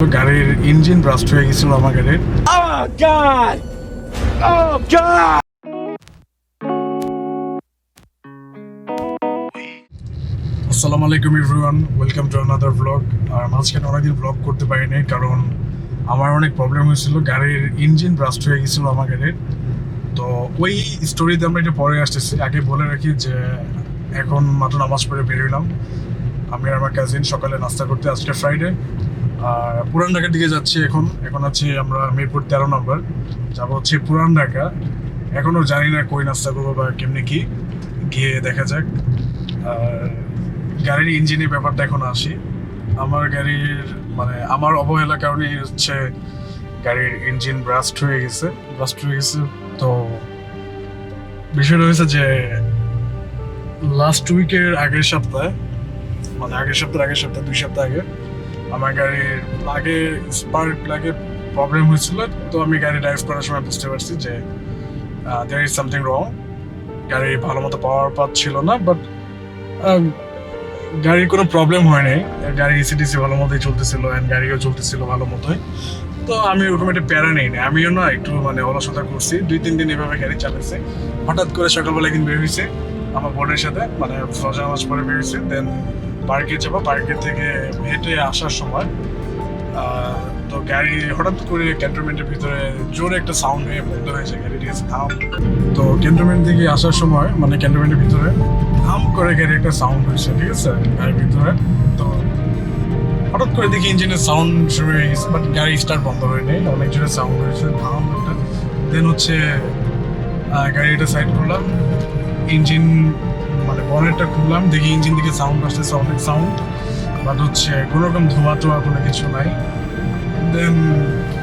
গাড়ির ইঞ্জিন ব্রাস্ট হয়ে গেছিল আমার গাড়ির। Oh God! Oh God! Assalamu-Alaikum Everyone, welcome to another vlog. আর মাঝখানে অনেকদিন ব্লগ করতে পারিনি কারণ আমার অনেক প্রবলেম হয়েছিল, গাড়ির ইঞ্জিন ব্রাস্ট হয়ে গেছিল আমার গাড়ির। তো ওই স্টোরিতে আমরা এটা পরে আসতেছি। আগে বলে রাখি যে এখন মাত্র নামাজ পড়ে বেরোলাম আমি আর আমার কাজিন সকালে নাস্তা করতে, আজকে ফ্রাইডে। আর পুরান ঢাকার দিকে যাচ্ছি এখন আছি আমরা মিরপুর 13 নম্বর, যাবো হচ্ছে পুরান ঢাকা। এখনও জানি না কই নাস্তা করবো বা কেমনি কি, গিয়ে দেখা যাক। আর গাড়ির ইঞ্জিনের ব্যাপারটা এখন আসি। আমার গাড়ির আমার অবহেলার কারণে হচ্ছে গাড়ির ইঞ্জিন ব্রাস্ট হয়ে গেছে। তো বিষয়টা হয়েছে যে লাস্ট উইকের আগের সপ্তাহে 2 সপ্তাহ আগে আমার গাড়ির স্পার্ক প্লাগে প্রবলেম হয়েছিল। তো আমি গাড়ি ড্রাইভ করার সময় বুঝতে পারছি যে দেয়ার ইজ সামথিং রং। গাড়ি ভালো মতো পাওয়ার পাচ্ছিল না, বাট গাড়ির কোনো প্রবলেম হয় নাই। গাড়ি এসিডিসি ভালো মতোই চলতেছিল, অ্যান্ড গাড়িও চলতেছিল ভালো মতোই। তো আমি ওরকম একটা প্যারা নেই না, আমিও না একটু অলসতা করছি। 2-3 দিন এভাবে গাড়ি চালাইছে। হঠাৎ করে সকালবেলা একদিন বের হয়েছে আমার বোনের সাথে, ফজর নামাজ পরে বের হয়েছে। দেন পার্কে যাবো, পার্কের থেকে হেঁটে আসার সময় তো গাড়ি হঠাৎ করে ক্যান্টনমেন্টের ভিতরে জোরে একটা সাউন্ড হয়ে বন্ধ হয়েছে। গাড়ি ঠিক আছে থাম। তো ক্যান্টনমেন্ট থেকে আসার সময় ক্যান্টনমেন্টের ভিতরে থাম করে গাড়ি একটা সাউন্ড হয়েছে, ঠিক আছে গাড়ির ভিতরে। তো হঠাৎ করে দেখি ইঞ্জিনের সাউন্ড শুরু হয়ে গেছে, বাট গাড়ি স্টার্ট বন্ধ হয়নি, অনেক জোরে সাউন্ড হয়েছে থাম একটা। দেন হচ্ছে গাড়িটা সাইড করলাম, ইঞ্জিন বনেটটা খুললাম, দেখি ইঞ্জিন থেকে সাউন্ড আসতেছে, অনেক সাউন্ড, বাট হচ্ছে কোনো রকম ধোঁয়া টোয়া কোনো কিছু নাই। দেন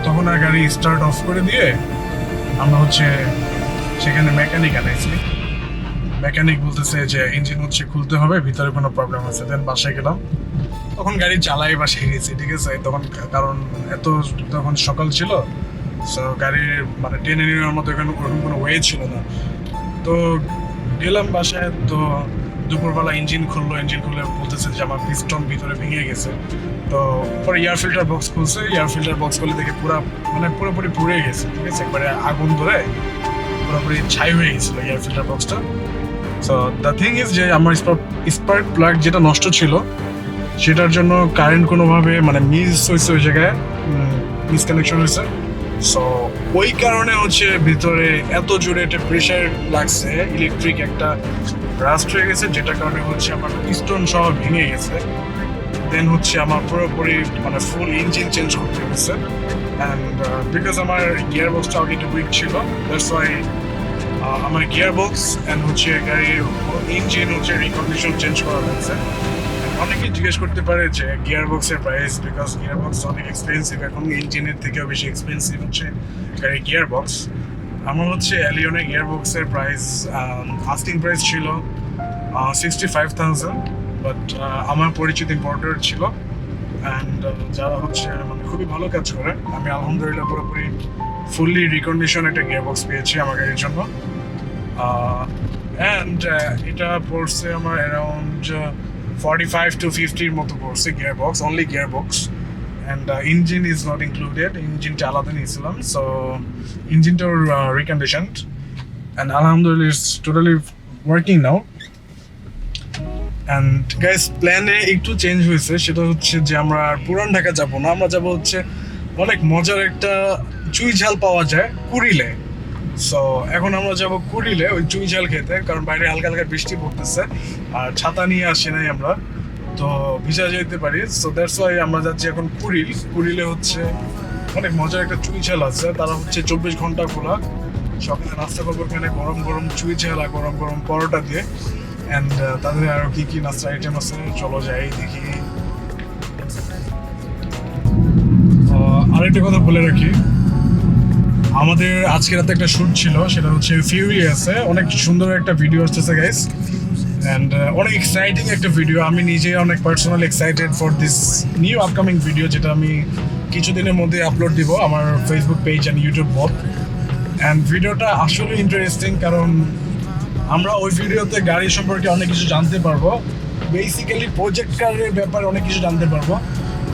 তখন আর গাড়ি স্টার্ট অফ করে দিয়ে আমরা সেখানে মেকানিক আনাইছি। মেকানিক বলতেছে যে ইঞ্জিন খুলতে হবে, ভিতরে কোনো প্রবলেম আছে। দেন বাসায় গেলাম, তখন গাড়ি চালাই বাসায় গেছি, ঠিক আছে। কারণ তখন সকাল ছিল, সো গাড়ির টেনে নেওয়ার মতো এখানে ওরকম কোনো ওয়ে ছিল না। তো গেলাম বাসায়, তো দুপুরবেলা ইঞ্জিন খুলে বলতেছে যে আমার পিস্টন ভিতরে ভেঙে গেছে। তো পরে এয়ার ফিল্টার বক্স খুলছে, এয়ার ফিল্টার বক্স খুলে দেখে পুরোপুরি পুড়ে গেছে, ঠিক আছে। একবারে আগুন ধরে পুরোপুরি ছাই হয়ে গেছিলো এয়ার ফিল্টার বক্সটা। সো দ্য থিং ইজ যে আমার স্পার্ক প্লাগ যেটা নষ্ট ছিল, সেটার জন্য কারেন্ট কোনোভাবে মিস হয়েছে, ওই জায়গায় মিসকানেকশন হয়েছে। সো ওই কারণে ভিতরে এত জোরে একটা প্রেশার লাগছে, ইলেকট্রিক একটা ব্রাস্ট হয়ে গেছে, যেটার কারণে আমার পিস্টন সহ ভেঙে গেছে। দেন আমার পুরোপুরি ফুল ইঞ্জিন চেঞ্জ করতে গেছে। অ্যান্ড বিকজ আমার গিয়ার বক্সটা আগে একটু উইক ছিল, দ্যাটস ওয়াই আমার গিয়ার বক্স অ্যান্ড গাড়ির ইঞ্জিন রিকন্ডিশন চেঞ্জ করা হয়েছে। অনেকেই জিজ্ঞেস করতে পারে যে গিয়ার বক্সের প্রাইস, বিকজ গিয়ার বক্স অনেক এক্সপেন্সিভ, এখন ইঞ্জিনের থেকেও বেশি এক্সপেন্সিভ গাড়ির গিয়ার বক্স। আমার অ্যালিয়নের গিয়ার বক্সের প্রাইস আস্কিং প্রাইস ছিল 65,000, বাট আমার পরিচিত ইম্পোর্টার ছিল, অ্যান্ড যারা খুবই ভালো কাজ করে। আমি আলহামদুলিল্লাহ পুরোপুরি ফুললি রিকন্ডিশন একটা গিয়ার বক্স পেয়েছি আমার গাড়ির জন্য। অ্যান্ড এটা পড়ছে আমার অ্যারাউন্ড 45 to 50 মতো পড়ছে gear box, only gear box. And engine is not included, ইঞ্জিনটা আলাদা নিয়েছিলাম। সো ইঞ্জিনটাও রিকন্ডিশনড, অ্যান্ড আলহামদুলিল্লাহ it's totally working now. And guys, প্ল্যানে একটু চেঞ্জ হয়েছে, সেটা যে আমরা আর পুরান ঢাকা যাবো না, আমরা যাবো অনেক মজার একটা চুই ঝাল পাওয়া যায় কুড়িলে। সো এখন আমরা যাবো কুড়িলে ওই চুই ঝাল খেতে, কারণ বাইরে হালকা হালকা বৃষ্টি পড়তেছে, আর ছাতা নিয়ে আসি নাই আমরা, তো ভিজা যেতে পারি। সো দ্যাটস ওয়াই আমরা যাচ্ছি এখন কুড়িলে অনেক মজার একটা চুই ঝাল আছে, তারা 24 ঘন্টা খোলা। সকালে নাস্তা করবো এখানে গরম গরম চুই ঝাল আর গরম গরম পরোটা দিয়ে। অ্যান্ড তাদের আরো কি নাস্তা আইটেম আছে, চলো যাই দেখি। আরেকটা কথা বলে রাখি, আমাদের আজকে রাতে একটা শুট ছিল, সেটা ফিউরি আছে, অনেক সুন্দর একটা ভিডিও আসতেছে গাইস, অ্যান্ড অনেক এক্সাইটিং একটা ভিডিও। আমি নিজে অনেক personally excited for this new upcoming video, যেটা আমি কিছুদিনের মধ্যে আপলোড দিব আমার Facebook page and YouTube both. And ভিডিওটা আসলে ইন্টারেস্টিং, কারণ আমরা ওই ভিডিওতে গাড়ি সম্পর্কে অনেক কিছু জানতে পারবো, বেসিক্যালি প্রজেক্ট কারের ব্যাপারে অনেক কিছু জানতে পারবো,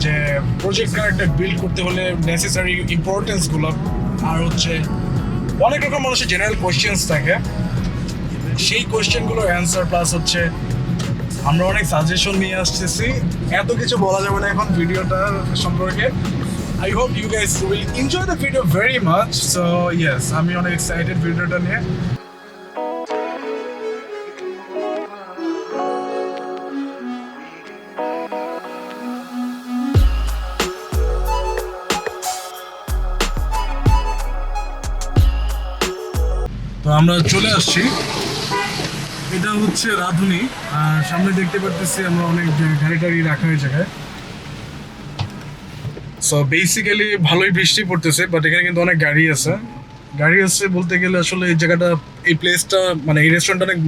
যে প্রজেক্ট ক্যারেক্টার বিল্ড করতে হলে নেসেসারি ইম্পর্টেন্সগুলো, আর হচ্ছে অনেক রকম মানুষের জেনারেল কোয়েশ্চেন্স থাকে, সেই কোয়েশ্চেনগুলোর অ্যান্সার প্লাস হচ্ছে আমরা অনেক সাজেশন নিয়ে আসতেছি। এত কিছু বলা যাবে না এখন ভিডিওটার সম্পর্কে। I hope you guys will enjoy the video very much. So yes, আমি অনেক এক্সাইটেড ভিডিওটা নিয়ে। তো আমরা চলে আসছি, এটা হচ্ছে রাধুনী, আর সামনে দেখতে পারতেছি আমরা অনেক গাড়ি টাড়ি রাখা হয়ে জায়গায়। সো বেসিক্যালি ভালোই বৃষ্টি পড়তেছে, বাট এখানে কিন্তু অনেক গাড়ি আছে বলতে গেলে আসলে এই জায়গাটা, এই প্লেসটা মানে এই রেস্টুরেন্টটা অনেক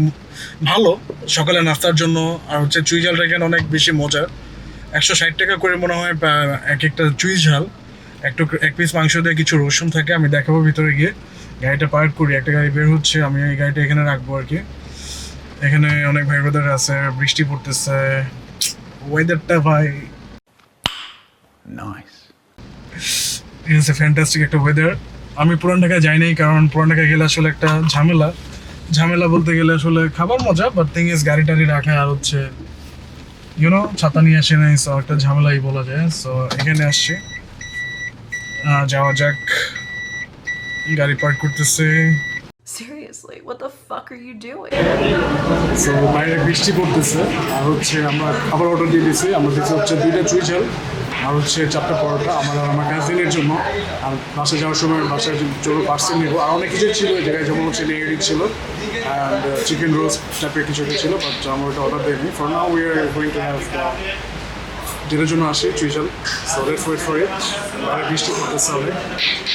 ভালো সকালে নাস্তার জন্য। আর হচ্ছে চুই ঝালটা এখানে অনেক বেশি মজার, 160 টাকা করে মনে হয় এক একটা চুই ঝাল। এক পিস মাংস দিয়ে কিছু রসুন থাকে, আমি দেখাবো ভিতরে গিয়ে। গাড়িটা পার্ক করি, একটা গাড়ি বের হচ্ছে, আমি এই গাড়িটা এখানে রাখবো আর কি। এখানে অনেক ভাই ব্রাদার আছে, বৃষ্টি পড়তেছে, ওয়েদারটা ভাই Nice. ইটস এ ফ্যান্টাস্টিক একটা ওয়েদার। আমি পুরান ঢাকায় যাইনি, কারণ পুরান ঢাকায় গেলে আসলে একটা ঝামেলা বলতে গেলে আসলে খাবার মজা, বাট থিং ইজ গাড়ি টাড়ি রাখা, আর হচ্ছে ইউনো ছাতা নিয়ে আসে নাই, সো একটা ঝামেলাই বলা যায়। সো এখানে আসছি, যাওয়া যাক। গাড়ি পার্ক করতেছে। Seriously, what the fuck are you doing? So বাইরে বৃষ্টি পড়তেছে, আর হচ্ছে আমরা খাবার অর্ডার দিয়ে দিয়েছি। আমরা দিচ্ছি হচ্ছে 2টা চুই ঝাল আর হচ্ছে 4টা পরোটা আমার আর আমার কাজিনের জন্য। আর বাসায় যাওয়ার সময় বাসায় জন্য পার্সেল নেবো। আর অনেক কিছু ছিল এই জায়গায়, যেমন হচ্ছে নেগেটিভ ছিল অ্যান্ড চিকেন রোস্ট টাইপের কিছু ছিল, বাট আমরা ওটা অর্ডার দিইনি। For now we are going to have যেটার জন্য আসি chui jhal. So let's wait for it. বাইরে বৃষ্টি পড়তেছে অনেক,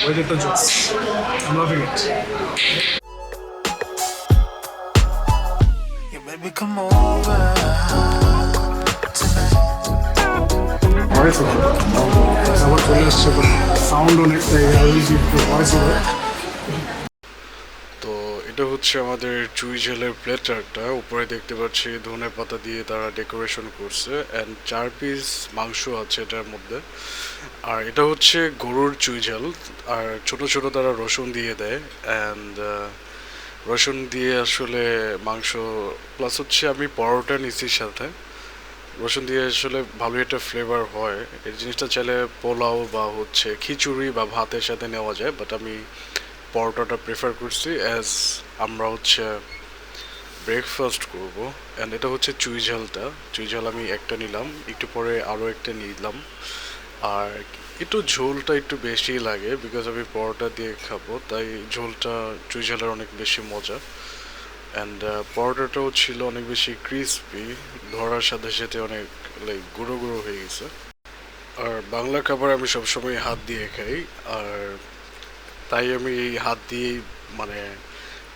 ওয়েদারটা জোস, I am loving it. Baby, come over voice আবার চলে আসছে, সাউন্ড অনেকটাই ভয়েস হবে। তো এটা হচ্ছে আমাদের চুই ঝালের প্লেটারটা। উপরে দেখতে পাচ্ছি ধনে পাতা দিয়ে তারা ডেকোরেশন করছে, অ্যান্ড 4 পিস মাংস আছে এটার মধ্যে। আর এটা হচ্ছে গরুর চুই ঝাল, আর ছোট ছোট তারা রসুন দিয়ে দেয়, অ্যান্ড রসুন দিয়ে আসলে মাংস প্লাস হচ্ছে আমি পরোটা নিচ্ছি সাথে। রসুন দিয়ে আসলে ভালো একটা ফ্লেভার হয়। এই জিনিসটা চাইলে পোলাও বা হচ্ছে খিচুড়ি বা ভাতের সাথে নেওয়া যায়, বাট আমি পরোটাটা প্রেফার করছি অ্যাজ আমরা হচ্ছে ব্রেকফাস্ট করব। অ্যান্ড এটা হচ্ছে চুই ঝাল আমি একটা নিলাম, একটু পরে আরও একটা নিলাম। আর একটু ঝোলটা একটু বেশি লাগে, বিকজ আমি পরোটা দিয়ে খাবো, তাই ঝোলটা চুই ঝালের অনেক বেশি মজা। অ্যান্ড পরোটাটাও ছিল অনেক বেশি ক্রিসপি, ধরার সাথে সাথে অনেক লাইক গুঁড়ো গুঁড়ো হয়ে গেছে। আর বাংলা খাবার আমি সবসময় হাত দিয়ে খাই, আর তাই আমি এই হাত দিয়েই মানে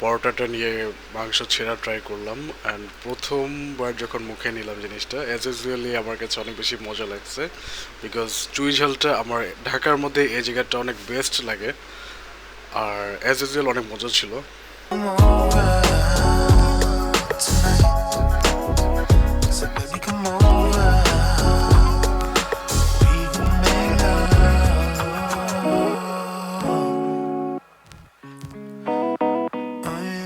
পরোটাটা নিয়ে মাংস ছেঁড়া ট্রাই করলাম। অ্যান্ড প্রথমবার যখন মুখে নিলাম জিনিসটা অ্যাজ ইউজুয়ালি আমার কাছে অনেক বেশি মজা লাগছে, বিকজ চুই ঝালটা আমার ঢাকার মধ্যে এই জায়গাটা অনেক বেস্ট লাগে, আর অ্যাজ ইউজুয়াল অনেক মজা ছিল। tonight. So baby, come over. We can make love. Oh, yeah.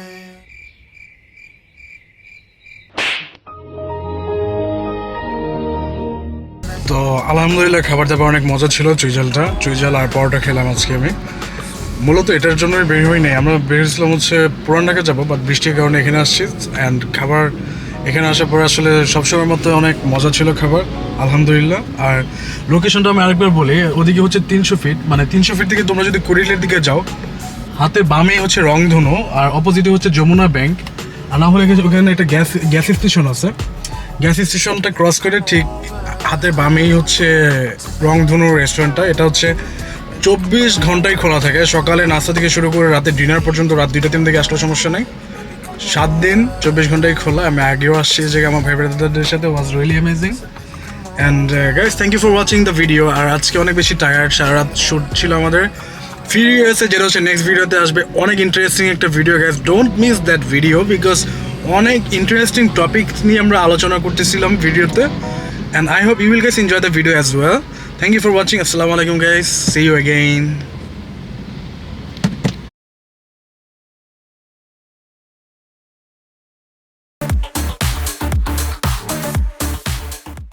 তো আলহামদুলিল্লাহ খাবার দাবার অনেক মজা ছিল। চুই ঝাল আর পরোটা খেলাম আজকে আমি। মূলত এটার জন্যই বের হই নাই, আমরা বের হয়েছিলাম হচ্ছে পুরান ঢাকা যাবো, বাট বৃষ্টির কারণে এখানে আসছি। অ্যান্ড খাবার এখানে আসার পরে আসলে সবসময়ের মতো অনেক মজা ছিল খাবার, আলহামদুলিল্লাহ। আর লোকেশনটা আমি আরেকবার বলি, ওদিকে হচ্ছে 300 ফিট, মানে 300 ফিট থেকে তোমরা যদি কুড়িলের দিকে যাও, হাতের বামে হচ্ছে রংধনু, আর অপোজিটে হচ্ছে যমুনা ব্যাংক। আর না হলে ওখানে একটা গ্যাস স্টেশন আছে, গ্যাস স্টেশনটা ক্রস করে ঠিক হাতের বামেই হচ্ছে রংধনু রেস্টুরেন্টটা। এটা হচ্ছে 24 ঘন্টাই খোলা থাকে, সকালে নাস্তা থেকে শুরু করে রাতে ডিনার পর্যন্ত। রাত 2-3 থেকে আসলে সমস্যা নেই, 7 দিন 24 ঘন্টাই খোলা। আমি আগেও আসছি এই জায়গায় আমার ভাই ব্রাদারদের সাথে, was really amazing. And guys, thank you for watching the video. আর আজকে অনেক বেশি টায়ার্ড, সারা রাত শ্যুট ছিল আমাদের। ফিরে এসে যেটা হচ্ছে নেক্সট ভিডিওতে আসবে অনেক ইন্টারেস্টিং একটা video. Guys, don't miss that video, because অনেক ইন্টারেস্টিং টপিক নিয়ে আমরা আলোচনা করতেছিলাম ভিডিওতে। And I hope you will guys enjoy the video as well. Thank you for watching. Assalamu alaikum guys. See you again.